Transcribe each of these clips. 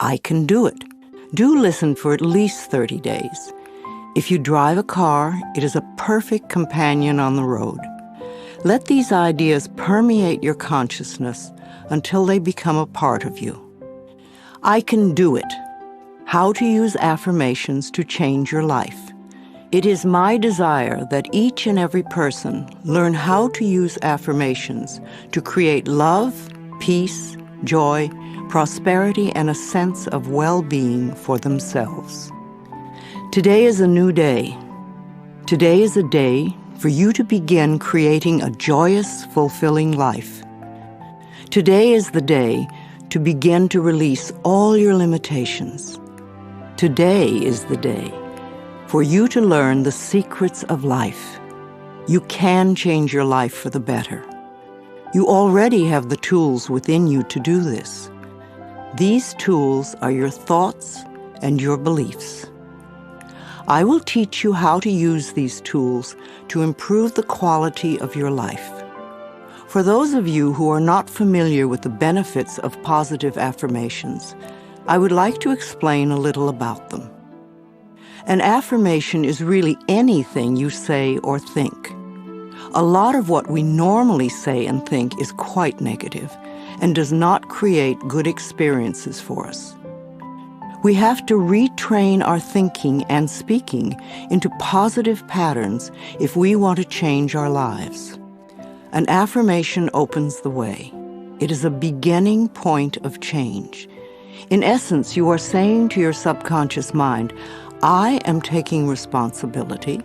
I can do it. Do listen for at least 30 days. If you drive a car, it is a perfect companion on the road. Let these ideas permeate your consciousness until they become a part of you. I can do it. How to use affirmations to change your life. It is my desire that each and every person learn how to use affirmations to create love, peace, joy, prosperity, and a sense of well-being for themselves. Today is a new day. Today is a day for you to begin creating a joyous, fulfilling life. Today is the day to begin to release all your limitations. Today is the day for you to learn the secrets of life. You can change your life for the better. You already have the tools within you to do this. These tools are your thoughts and your beliefs. I will teach you how to use these tools to improve the quality of your life. For those of you who are not familiar with the benefits of positive affirmations, I would like to explain a little about them. An affirmation is really anything you say or think. A lot of what we normally say and think is quite negative and does not create good experiences for us. We have to retrain our thinking and speaking into positive patterns if we want to change our lives. An affirmation opens the way. It is a beginning point of change. In essence, you are saying to your subconscious mind, I am taking responsibility.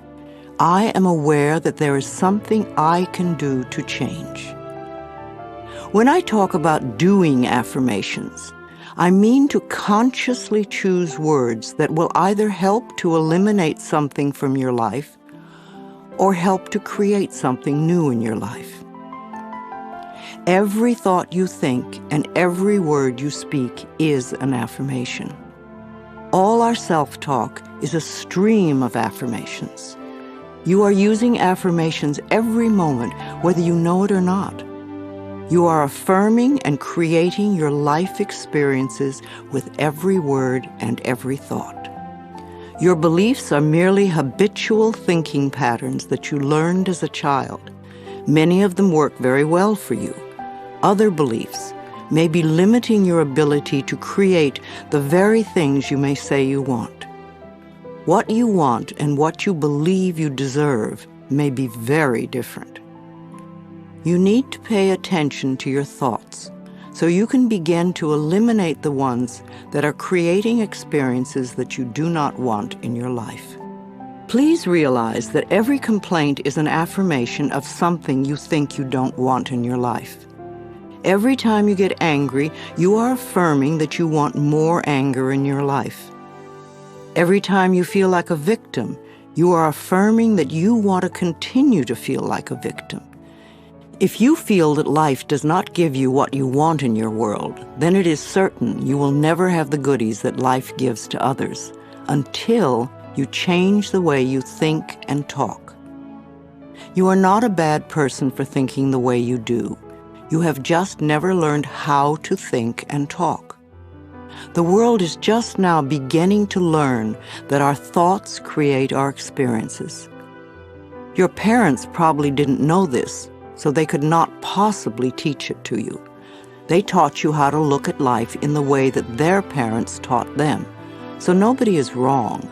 I am aware that there is something I can do to change. When I talk about doing affirmations, I mean to consciously choose words that will either help to eliminate something from your life or help to create something new in your life. Every thought you think and every word you speak is an affirmation. All our self-talk is a stream of affirmations. You are using affirmations every moment, whether you know it or not. You are affirming and creating your life experiences with every word and every thought. Your beliefs are merely habitual thinking patterns that you learned as a child. Many of them work very well for you. Other beliefs may be limiting your ability to create the very things you may say you want. What you want and what you believe you deserve may be very different. You need to pay attention to your thoughts so you can begin to eliminate the ones that are creating experiences that you do not want in your life. Please realize that every complaint is an affirmation of something you think you don't want in your life. Every time you get angry, you are affirming that you want more anger in your life. Every time you feel like a victim, you are affirming that you want to continue to feel like a victim. If you feel that life does not give you what you want in your world, then it is certain you will never have the goodies that life gives to others until you change the way you think and talk. You are not a bad person for thinking the way you do. You have just never learned how to think and talk. The world is just now beginning to learn that our thoughts create our experiences. Your parents probably didn't know this, so they could not possibly teach it to you. They taught you how to look at life in the way that their parents taught them, so nobody is wrong.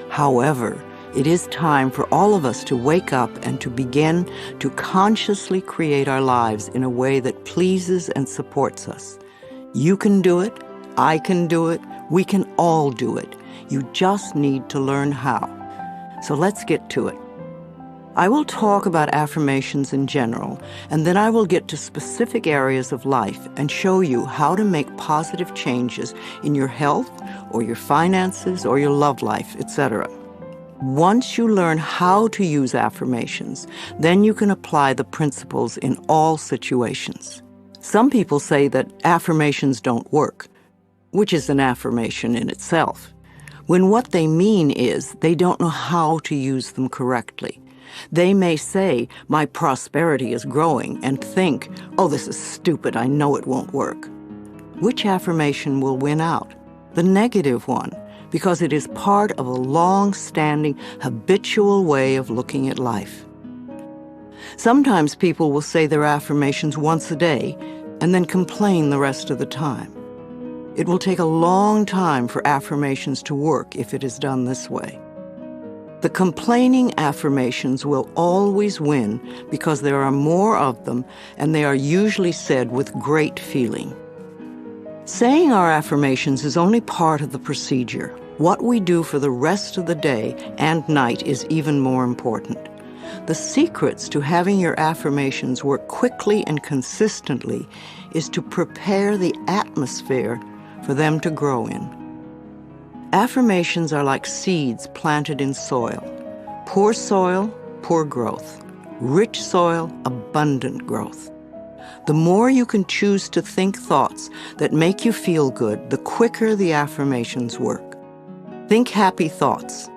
However, it is time for all of us to wake up and to begin to consciously create our lives in a way that pleases and supports us. You can do it. I can do it. We can all do it. You just need to learn how. So let's get to it. I will talk about affirmations in general, and then I will get to specific areas of life and show you how to make positive changes in your health or your finances or your love life, etc. Once you learn how to use affirmations, then you can apply the principles in all situations. Some people say that affirmations don't work, which is an affirmation in itself, when what they mean is they don't know how to use them correctly. They may say, my prosperity is growing, and think, oh, this is stupid, I know it won't work. Which affirmation will win out? the negative one, because it is part of a long-standing, habitual way of looking at life. Sometimes people will say their affirmations once a day and then complain the rest of the time. It will take a long time for affirmations to work if it is done this way. The complaining affirmations will always win because there are more of them and they are usually said with great feeling. Saying our affirmations is only part of the procedure. What we do for the rest of the day and night is even more important. The secrets to having your affirmations work quickly and consistently is to prepare the atmosphere for them to grow in. Affirmations are like seeds planted in soil. Poor soil, poor growth. Rich soil, abundant growth. The more you can choose to think thoughts that make you feel good, the quicker the affirmations work. Think happy thoughts.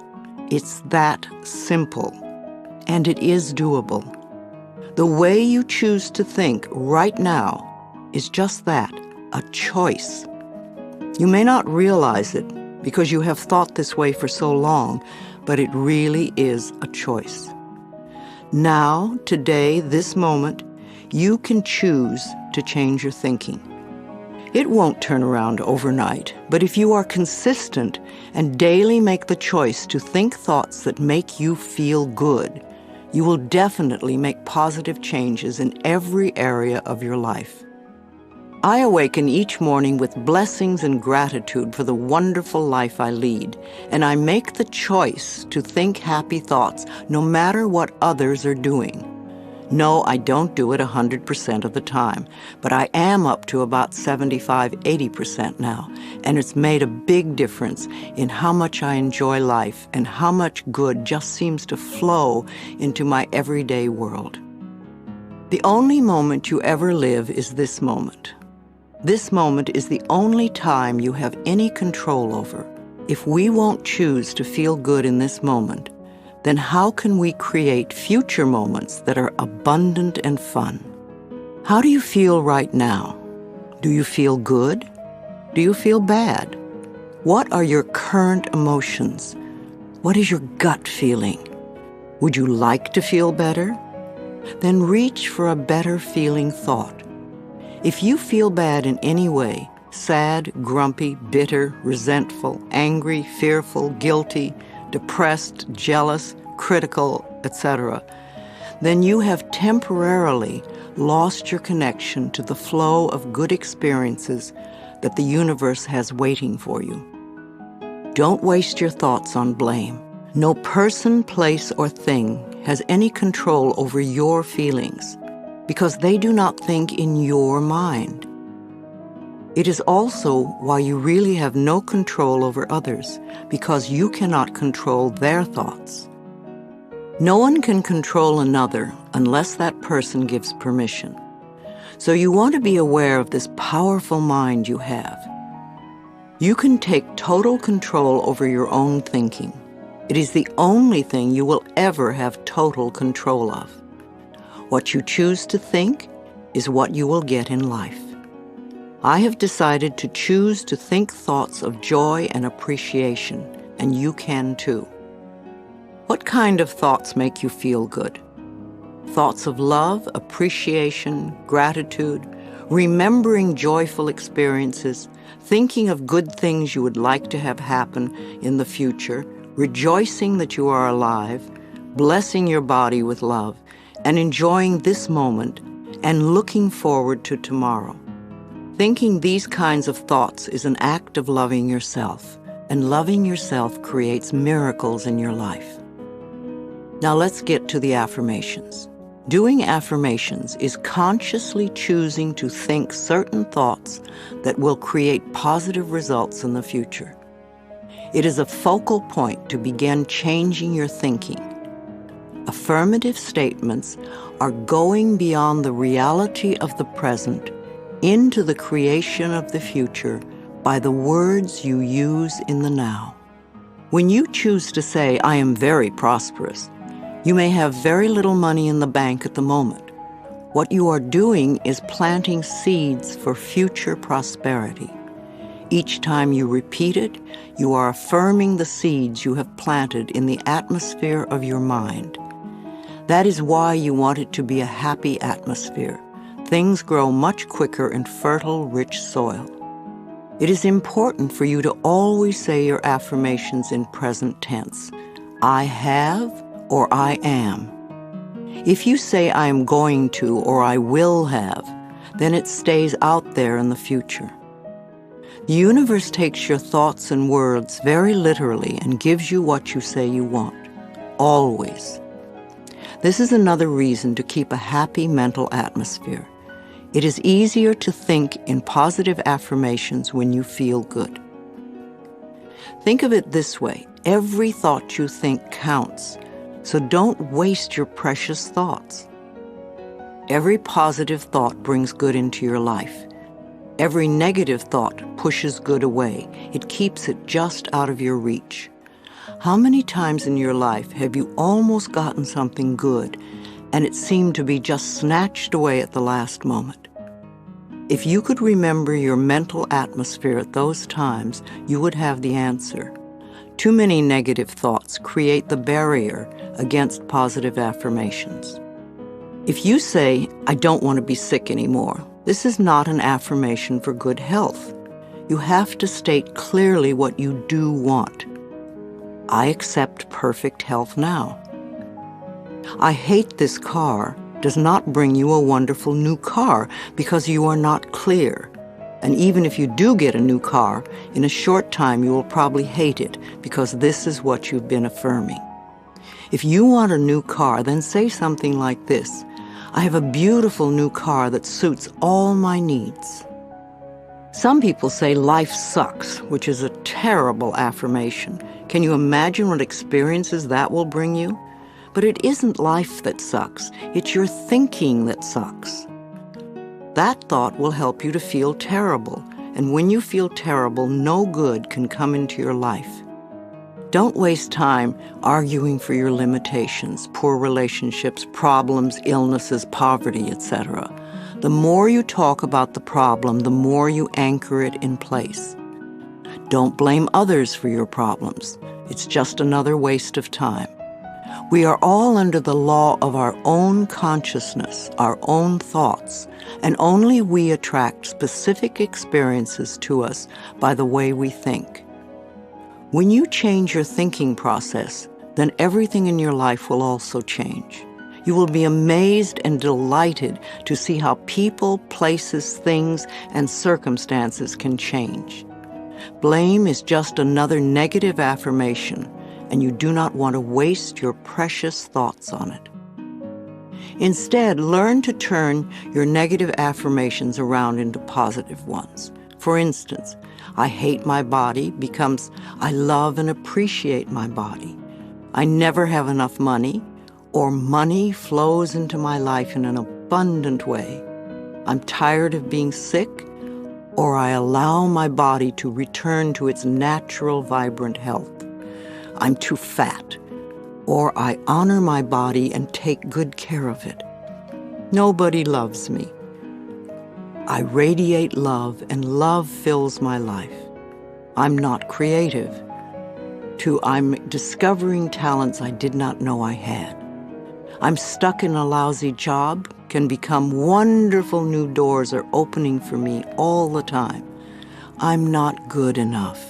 It's that simple, and it is doable. The way you choose to think right now is just that, a choice. You may not realize it because you have thought this way for so long, but it really is a choice. Now, today, this moment, you can choose to change your thinking. It won't turn around overnight, but if you are consistent and daily make the choice to think thoughts that make you feel good, you will definitely make positive changes in every area of your life. I awaken each morning with blessings and gratitude for the wonderful life I lead, and I make the choice to think happy thoughts no matter what others are doing. No, I don't do it 100% of the time, but I am up to about 75–80% now, and it's made a big difference in how much I enjoy life and how much good just seems to flow into my everyday world. The only moment you ever live is this moment. This moment is the only time you have any control over. If we won't choose to feel good in this moment, then how can we create future moments that are abundant and fun? How do you feel right now? Do you feel good? Do you feel bad? What are your current emotions? What is your gut feeling? Would you like to feel better? Then reach for a better feeling thought. If you feel bad in any way, sad, grumpy, bitter, resentful, angry, fearful, guilty, depressed, jealous, critical, etc., then you have temporarily lost your connection to the flow of good experiences that the universe has waiting for you. Don't waste your thoughts on blame. No person, place, or thing has any control over your feelings, because they do not think in your mind. It is also why you really have no control over others, because you cannot control their thoughts. No one can control another unless that person gives permission. So you want to be aware of this powerful mind you have. You can take total control over your own thinking. It is the only thing you will ever have total control of. What you choose to think is what you will get in life. I have decided to choose to think thoughts of joy and appreciation, and you can too. What kind of thoughts make you feel good? Thoughts of love, appreciation, gratitude, remembering joyful experiences, thinking of good things you would like to have happen in the future, rejoicing that you are alive, blessing your body with love, and enjoying this moment and looking forward to tomorrow. Thinking these kinds of thoughts is an act of loving yourself, and loving yourself creates miracles in your life. Now let's get to the affirmations. Doing affirmations is consciously choosing to think certain thoughts that will create positive results in the future. It is a focal point to begin changing your thinking. Affirmative statements are going beyond the reality of the present into the creation of the future by the words you use in the now. When you choose to say, "I am very prosperous," you may have very little money in the bank at the moment. What you are doing is planting seeds for future prosperity. Each time you repeat it, you are affirming the seeds you have planted in the atmosphere of your mind. That is why you want it to be a happy atmosphere. Things grow much quicker in fertile, rich soil. It is important for you to always say your affirmations in present tense. I have or I am. If you say I am going to or I will have, then it stays out there in the future. The universe takes your thoughts and words very literally and gives you what you say you want. Always. This is another reason to keep a happy mental atmosphere. It is easier to think in positive affirmations when you feel good. Think of it this way. Every thought you think counts, so don't waste your precious thoughts. Every positive thought brings good into your life. Every negative thought pushes good away. It keeps it just out of your reach. How many times in your life have you almost gotten something good and it seemed to be just snatched away at the last moment? If you could remember your mental atmosphere at those times, you would have the answer. Too many negative thoughts create the barrier against positive affirmations. If you say, I don't want to be sick anymore, this is not an affirmation for good health. You have to state clearly what you do want. I accept perfect health now. I hate this car does not bring you a wonderful new car because you are not clear. And even if you do get a new car, in a short time you will probably hate it because this is what you've been affirming. If you want a new car, then say something like this. I have a beautiful new car that suits all my needs. Some people say life sucks, which is a terrible affirmation. Can you imagine what experiences that will bring you? But it isn't life that sucks. It's your thinking that sucks. That thought will help you to feel terrible, and when you feel terrible, no good can come into your life. Don't waste time arguing for your limitations, poor relationships, problems, illnesses, poverty, etc. The more you talk about the problem, the more you anchor it in place. Don't blame others for your problems. It's just another waste of time. We are all under the law of our own consciousness, our own thoughts, and only we attract specific experiences to us by the way we think. When you change your thinking process, then everything in your life will also change. You will be amazed and delighted to see how people, places, things, and circumstances can change. Blame is just another negative affirmation, and you do not want to waste your precious thoughts on it. Instead, learn to turn your negative affirmations around into positive ones. For instance, I hate my body becomes I love and appreciate my body. I never have enough money, or money flows into my life in an abundant way. I'm tired of being sick, or I allow my body to return to its natural, vibrant health. I'm too fat, or I honor my body and take good care of it. Nobody loves me. I radiate love, and love fills my life. I'm not creative. I'm discovering talents I did not know I had. I'm stuck in a lousy job, can become wonderful new doors are opening for me all the time. I'm not good enough.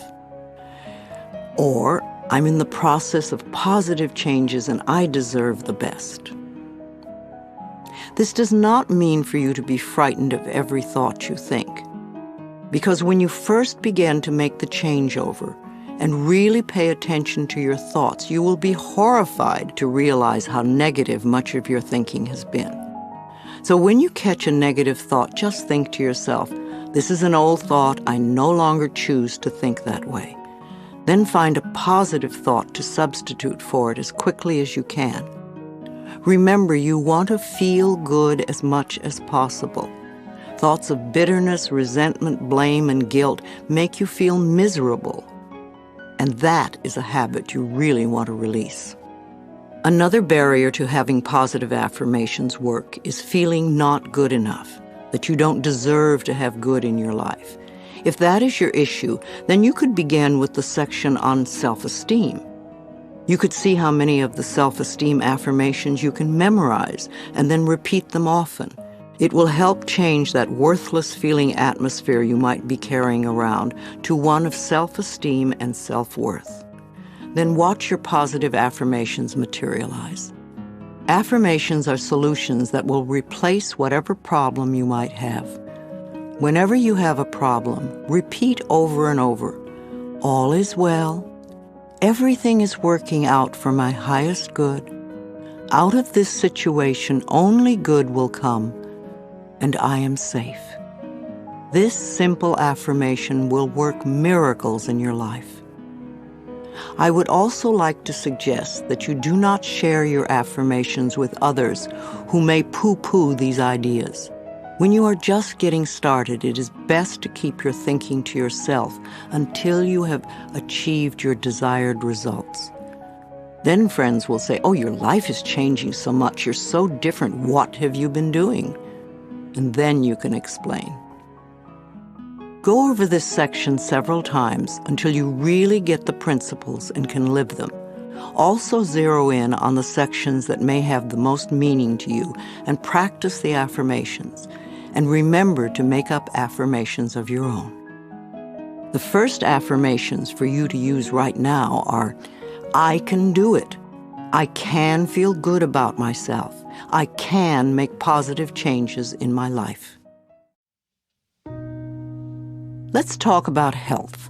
Or I'm in the process of positive changes and I deserve the best. This does not mean for you to be frightened of every thought you think. Because when you first begin to make the changeover and really pay attention to your thoughts, you will be horrified to realize how negative much of your thinking has been. So when you catch a negative thought, just think to yourself, this is an old thought, I no longer choose to think that way. Then find a positive thought to substitute for it as quickly as you can. Remember, you want to feel good as much as possible. Thoughts of bitterness, resentment, blame, and guilt make you feel miserable. And that is a habit you really want to release. Another barrier to having positive affirmations work is feeling not good enough, that you don't deserve to have good in your life. If that is your issue, then you could begin with the section on self-esteem. You could see how many of the self-esteem affirmations you can memorize and then repeat them often. It will help change that worthless feeling atmosphere you might be carrying around to one of self-esteem and self-worth. Then watch your positive affirmations materialize. Affirmations are solutions that will replace whatever problem you might have. Whenever you have a problem, repeat over and over, "All is well. Everything is working out for my highest good. Out of this situation, only good will come, and I am safe." This simple affirmation will work miracles in your life. I would also like to suggest that you do not share your affirmations with others who may poo-poo these ideas. When you are just getting started, it is best to keep your thinking to yourself until you have achieved your desired results. Then friends will say, "Oh, your life is changing so much. You're so different. What have you been doing?" And then you can explain. Go over this section several times until you really get the principles and can live them. Also zero in on the sections that may have the most meaning to you and practice the affirmations. And remember to make up affirmations of your own. The first affirmations for you to use right now are, "I can do it. I can feel good about myself. I can make positive changes in my life." Let's talk about health.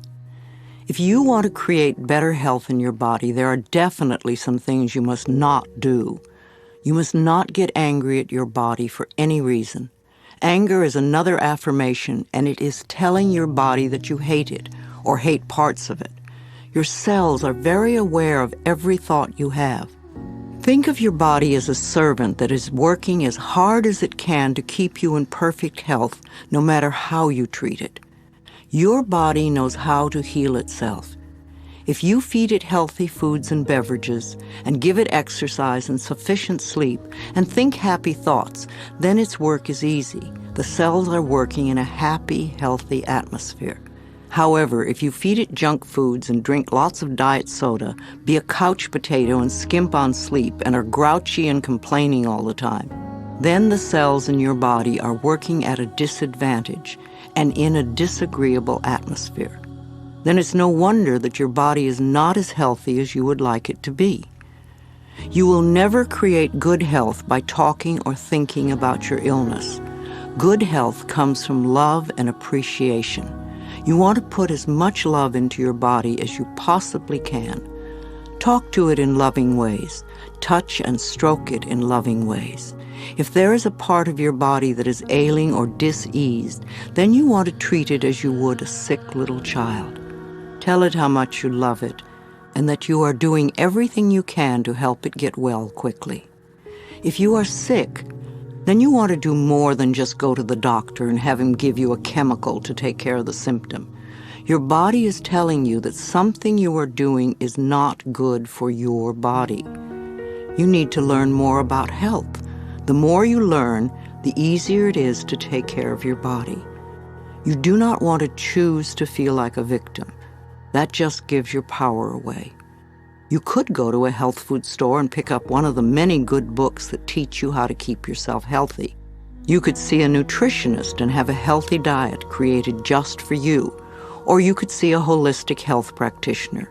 If you want to create better health in your body, there are definitely some things you must not do. You must not get angry at your body for any reason. Anger is another affirmation, and it is telling your body that you hate it or hate parts of it. Your cells are very aware of every thought you have. Think of your body as a servant that is working as hard as it can to keep you in perfect health, no matter how you treat it. Your body knows how to heal itself. If you feed it healthy foods and beverages, and give it exercise and sufficient sleep, and think happy thoughts, then its work is easy. The cells are working in a happy, healthy atmosphere. However, if you feed it junk foods and drink lots of diet soda, be a couch potato and skimp on sleep, and are grouchy and complaining all the time, then the cells in your body are working at a disadvantage and in a disagreeable atmosphere. Then it's no wonder that your body is not as healthy as you would like it to be. You will never create good health by talking or thinking about your illness. Good health comes from love and appreciation. You want to put as much love into your body as you possibly can. Talk to it in loving ways. Touch and stroke it in loving ways. If there is a part of your body that is ailing or diseased, then you want to treat it as you would a sick little child. Tell it how much you love it and that you are doing everything you can to help it get well quickly. If you are sick, then you want to do more than just go to the doctor and have him give you a chemical to take care of the symptom. Your body is telling you that something you are doing is not good for your body. You need to learn more about health. The more you learn, the easier it is to take care of your body. You do not want to choose to feel like a victim. That just gives your power away. You could go to a health food store and pick up one of the many good books that teach you how to keep yourself healthy. You could see a nutritionist and have a healthy diet created just for you, or you could see a holistic health practitioner.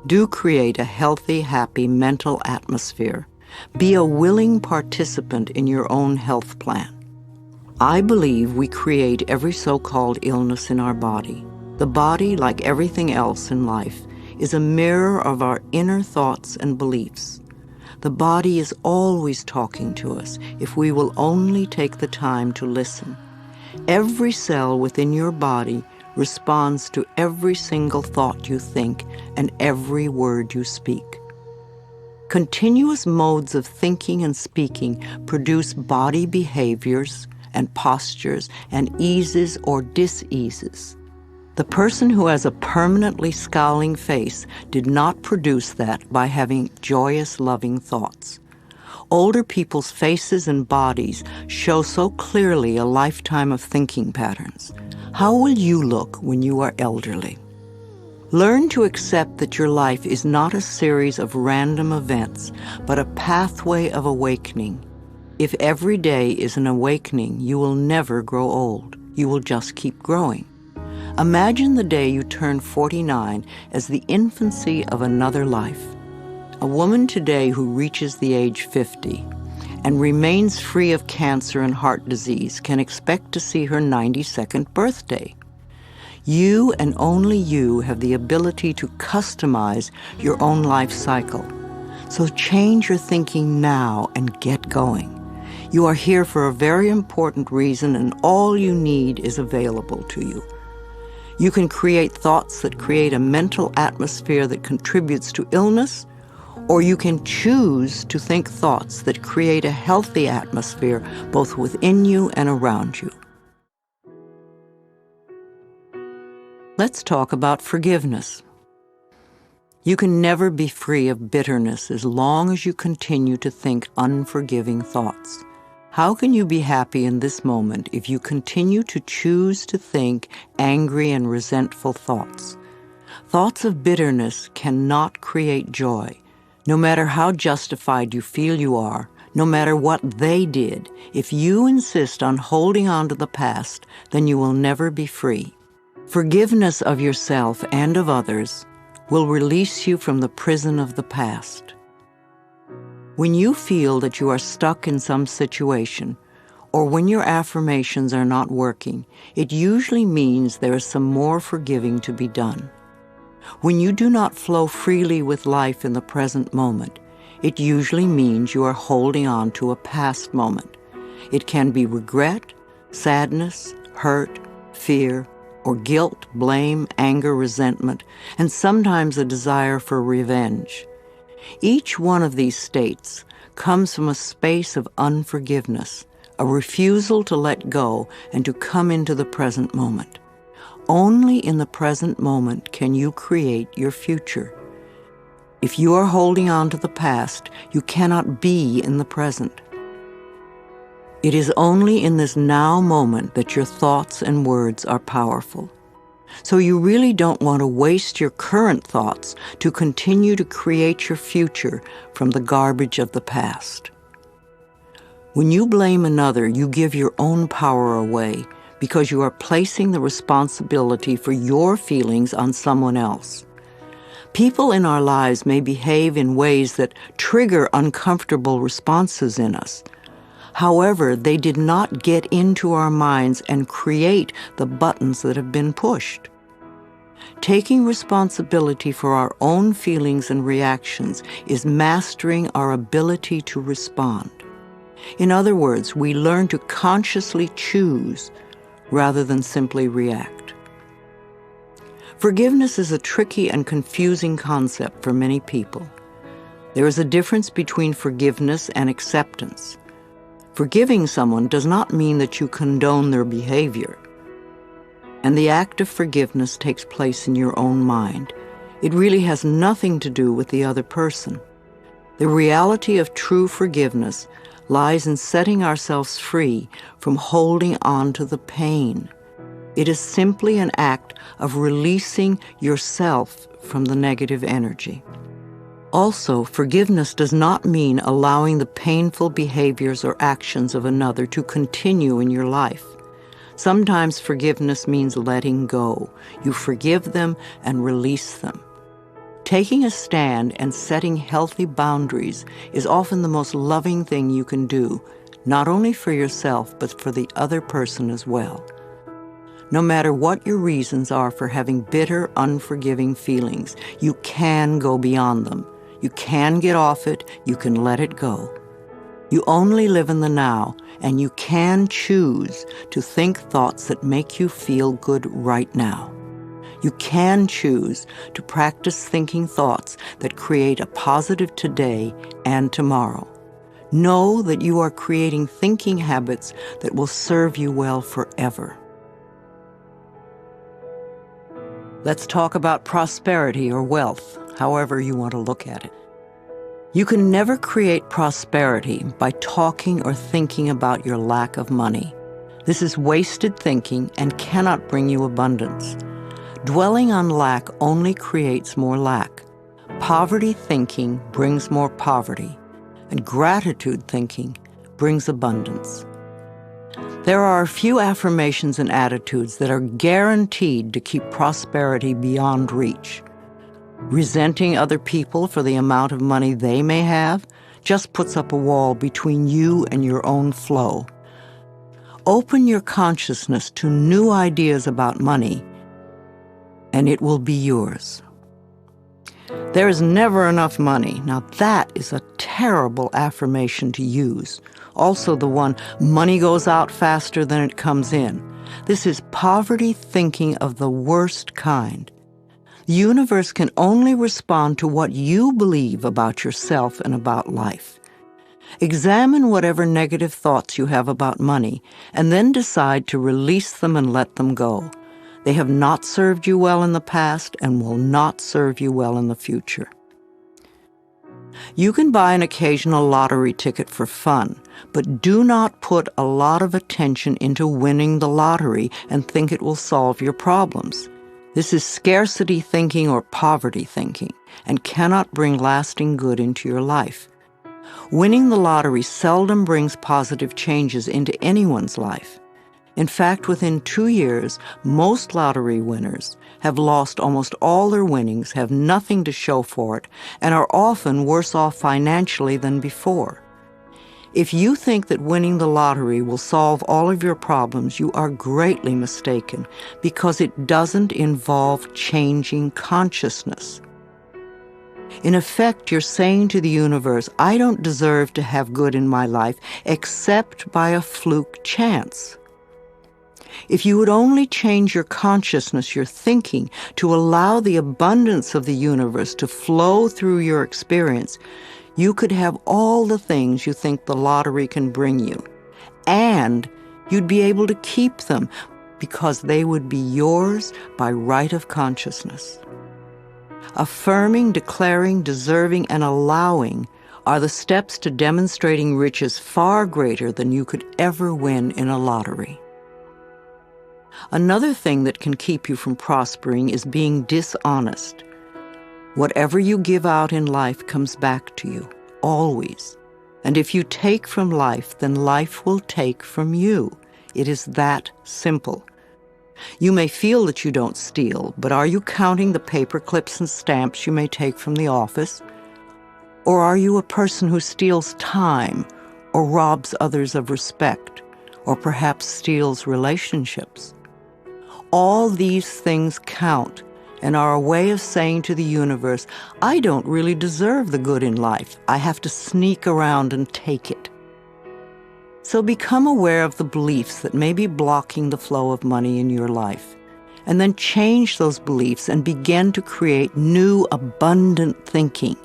Do create a healthy, happy mental atmosphere. Be a willing participant in your own health plan. I believe we create every so-called illness in our body. The body, like everything else in life, is a mirror of our inner thoughts and beliefs. The body is always talking to us if we will only take the time to listen. Every cell within your body responds to every single thought you think and every word you speak. Continuous modes of thinking and speaking produce body behaviors and postures and eases or diseases. The person who has a permanently scowling face did not produce that by having joyous, loving thoughts. Older people's faces and bodies show so clearly a lifetime of thinking patterns. How will you look when you are elderly? Learn to accept that your life is not a series of random events, but a pathway of awakening. If every day is an awakening, you will never grow old. You will just keep growing. Imagine the day you turn 49 as the infancy of another life. A woman today who reaches the age 50 and remains free of cancer and heart disease can expect to see her 92nd birthday. You and only you have the ability to customize your own life cycle. So change your thinking now and get going. You are here for a very important reason, and all you need is available to you. You can create thoughts that create a mental atmosphere that contributes to illness, or you can choose to think thoughts that create a healthy atmosphere both within you and around you. Let's talk about forgiveness. You can never be free of bitterness as long as you continue to think unforgiving thoughts. How can you be happy in this moment if you continue to choose to think angry and resentful thoughts? Thoughts of bitterness cannot create joy. No matter how justified you feel you are, no matter what they did, if you insist on holding on to the past, then you will never be free. Forgiveness of yourself and of others will release you from the prison of the past. When you feel that you are stuck in some situation, or when your affirmations are not working, it usually means there is some more forgiving to be done. When you do not flow freely with life in the present moment, it usually means you are holding on to a past moment. It can be regret, sadness, hurt, fear, or guilt, blame, anger, resentment, and sometimes a desire for revenge. Each one of these states comes from a space of unforgiveness, a refusal to let go and to come into the present moment. Only in the present moment can you create your future. If you are holding on to the past, you cannot be in the present. It is only in this now moment that your thoughts and words are powerful. So you really don't want to waste your current thoughts to continue to create your future from the garbage of the past. When you blame another, you give your own power away because you are placing the responsibility for your feelings on someone else. People in our lives may behave in ways that trigger uncomfortable responses in us. However, they did not get into our minds and create the buttons that have been pushed. Taking responsibility for our own feelings and reactions is mastering our ability to respond. In other words, we learn to consciously choose rather than simply react. Forgiveness is a tricky and confusing concept for many people. There is a difference between forgiveness and acceptance. Forgiving someone does not mean that you condone their behavior. And the act of forgiveness takes place in your own mind. It really has nothing to do with the other person. The reality of true forgiveness lies in setting ourselves free from holding on to the pain. It is simply an act of releasing yourself from the negative energy. Also, forgiveness does not mean allowing the painful behaviors or actions of another to continue in your life. Sometimes forgiveness means letting go. You forgive them and release them. Taking a stand and setting healthy boundaries is often the most loving thing you can do, not only for yourself, but for the other person as well. No matter what your reasons are for having bitter, unforgiving feelings, you can go beyond them. You can get off it, you can let it go. You only live in the now, and you can choose to think thoughts that make you feel good right now. You can choose to practice thinking thoughts that create a positive today and tomorrow. Know that you are creating thinking habits that will serve you well forever. Let's talk about prosperity or wealth, however you want to look at it. You can never create prosperity by talking or thinking about your lack of money. This is wasted thinking and cannot bring you abundance. Dwelling on lack only creates more lack. Poverty thinking brings more poverty, and gratitude thinking brings abundance. There are a few affirmations and attitudes that are guaranteed to keep prosperity beyond reach. Resenting other people for the amount of money they may have just puts up a wall between you and your own flow. Open your consciousness to new ideas about money, and it will be yours. There is never enough money. Now that is a terrible affirmation to use. Also the one, money goes out faster than it comes in. This is poverty thinking of the worst kind. The universe can only respond to what you believe about yourself and about life. Examine whatever negative thoughts you have about money, and then decide to release them and let them go. They have not served you well in the past and will not serve you well in the future. You can buy an occasional lottery ticket for fun, but do not put a lot of attention into winning the lottery and think it will solve your problems. This is scarcity thinking or poverty thinking and cannot bring lasting good into your life. Winning the lottery seldom brings positive changes into anyone's life. In fact, within 2 years, most lottery winners have lost almost all their winnings, have nothing to show for it, and are often worse off financially than before. If you think that winning the lottery will solve all of your problems, you are greatly mistaken, because it doesn't involve changing consciousness. In effect, you're saying to the universe, I don't deserve to have good in my life except by a fluke chance. If you would only change your consciousness, your thinking, to allow the abundance of the universe to flow through your experience, you could have all the things you think the lottery can bring you. And you'd be able to keep them because they would be yours by right of consciousness. Affirming, declaring, deserving, and allowing are the steps to demonstrating riches far greater than you could ever win in a lottery. Another thing that can keep you from prospering is being dishonest. Whatever you give out in life comes back to you, always. And if you take from life, then life will take from you. It is that simple. You may feel that you don't steal, but are you counting the paper clips and stamps you may take from the office? Or are you a person who steals time, or robs others of respect, or perhaps steals relationships? All these things count and are a way of saying to the universe, I don't really deserve the good in life. I have to sneak around and take it. So become aware of the beliefs that may be blocking the flow of money in your life, and then change those beliefs and begin to create new, abundant thinking.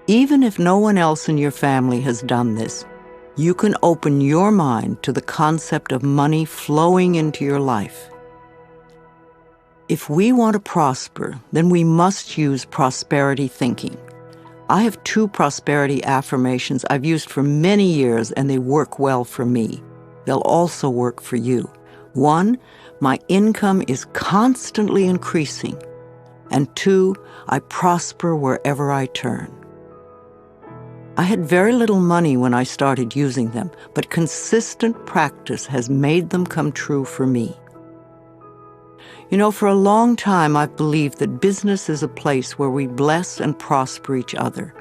Even if no one else in your family has done this, you can open your mind to the concept of money flowing into your life. If we want to prosper, then we must use prosperity thinking. I have 2 prosperity affirmations I've used for many years, and they work well for me. They'll also work for you. 1, my income is constantly increasing. And 2, I prosper wherever I turn. I had very little money when I started using them, but consistent practice has made them come true for me. You know, for a long time I've believed that business is a place where we bless and prosper each other.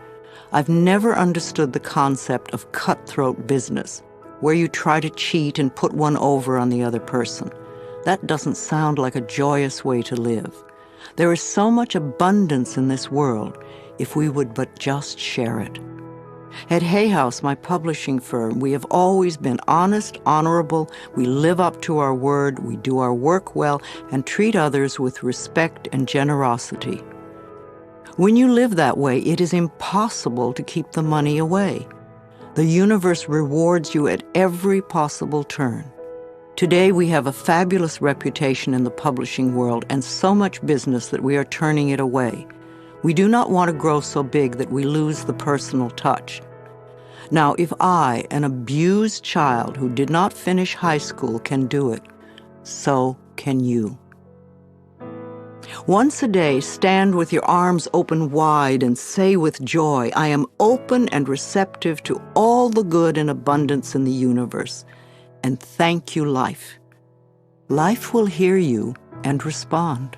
I've never understood the concept of cutthroat business, where you try to cheat and put one over on the other person. That doesn't sound like a joyous way to live. There is so much abundance in this world if we would but just share it. At Hay House, my publishing firm, we have always been honest, honorable, we live up to our word, we do our work well, and treat others with respect and generosity. When you live that way, it is impossible to keep the money away. The universe rewards you at every possible turn. Today, we have a fabulous reputation in the publishing world and so much business that we are turning it away. We do not want to grow so big that we lose the personal touch. Now, if I, an abused child who did not finish high school, can do it, so can you. Once a day, stand with your arms open wide and say with joy, I am open and receptive to all the good and abundance in the universe. And thank you, life. Life will hear you and respond.